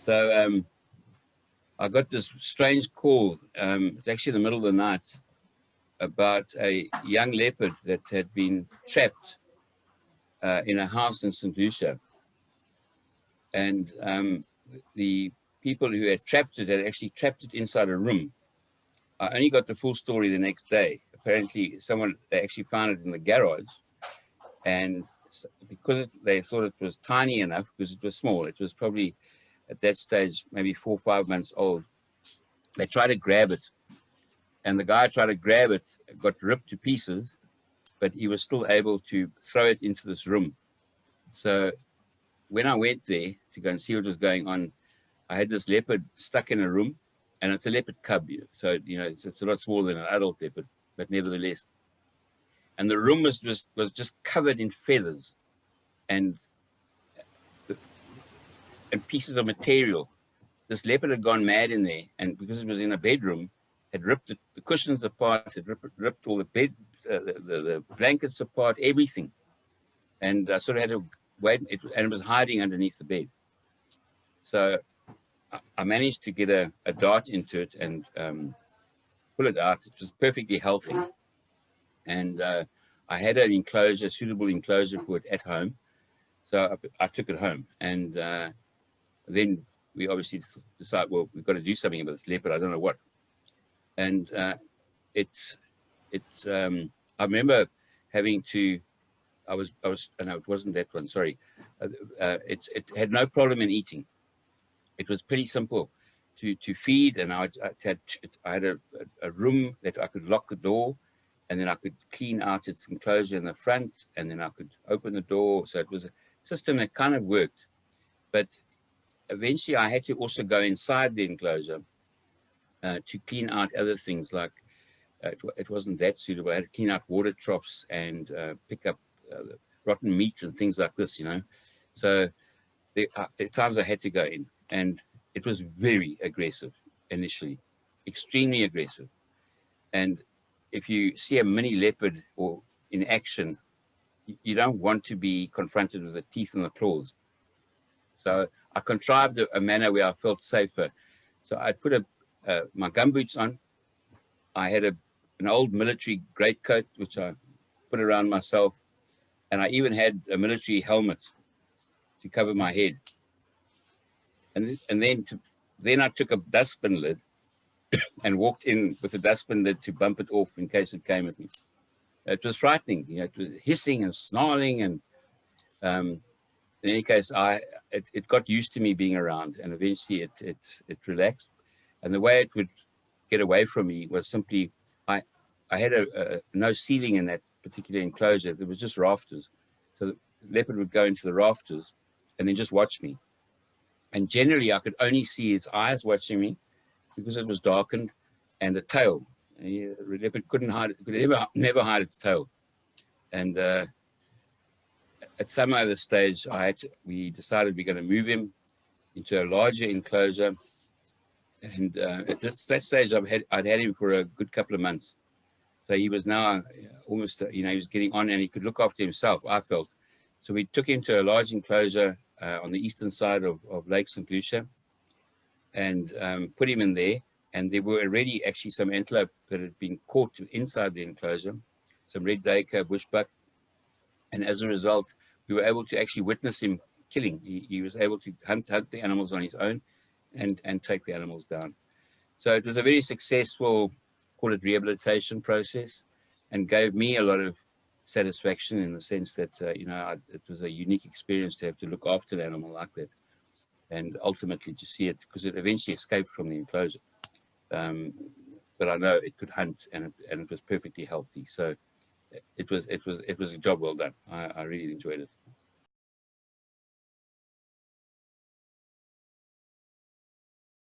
So I got this strange call, it's actually in the middle of the night, about a young leopard that had been trapped in a house in St. Lucia. And the people who had trapped it had actually trapped it inside a room. I only got the full story the next day. Apparently, they actually found it in the garage. And because they thought it was tiny enough, because it was small, it was probably at that stage, maybe 4 or 5 months old, they tried to grab it. And the guy tried to grab it, got ripped to pieces, but he was still able to throw it into this room. So when I went there to go and see what was going on, I had this leopard stuck in a room, and it's a leopard cub. So, it's a lot smaller than an adult leopard, but nevertheless. And the room was just covered in feathers and pieces of material. This leopard had gone mad in there, and because it was in a bedroom, had ripped the cushions apart, had ripped all the bed, the blankets apart, everything. And I sort of had to wait, and it was hiding underneath the bed. So I managed to get a dart into it and pull it out. It was perfectly healthy. And I had an enclosure, suitable enclosure for it at home. So I took it home. And then we obviously decided, well, we've got to do something about this leopard. I don't know what. And I remember having to, no, it wasn't that one, sorry. It had no problem in eating. It was pretty simple to feed, and I had a room that I could lock the door, and then I could clean out its enclosure in the front, and then I could open the door. So it was a system that kind of worked. But eventually I had to also go inside the enclosure to clean out other things, like it wasn't that suitable. I had to clean out water troughs and pick up rotten meat and things like this, So there are times I had to go in, and it was very aggressive initially, extremely aggressive. And if you see a mini leopard or in action, you don't want to be confronted with the teeth and the claws. So I contrived a manner where I felt safer. So I put my gumboots on. I had an old military greatcoat, which I put around myself. And I even had a military helmet to cover my head. And then I took a dustbin lid and walked in with a dustbin lid to bump it off in case it came at me. It was frightening. It was hissing and snarling. And in any case, it got used to me being around, and eventually it relaxed. And the way it would get away from me was simply, I had no ceiling in that particular enclosure. There was just rafters. So the leopard would go into the rafters and then just watch me. And generally, I could only see its eyes watching me because it was darkened, and the tail. The leopard couldn't hide it, could never hide its tail. And at some other stage, we decided we're going to move him into a larger enclosure. And at that stage, I'd had him for a good couple of months. So he was now almost, he was getting on, and he could look after himself, I felt. So we took him to a large enclosure on the eastern side of Lake St. Lucia, and put him in there. And there were already actually some antelope that had been caught inside the enclosure, some red duiker, bushbuck. And as a result, we were able to actually witness him killing. He was able to hunt the animals on his own and take the animals down. So it was a very successful, call it rehabilitation process, and gave me a lot of satisfaction in the sense that, it was a unique experience to have to look after an animal like that. And ultimately to see it, because it eventually escaped from the enclosure. But I know it could hunt, and it was perfectly healthy. So it was a job well done. I really enjoyed it.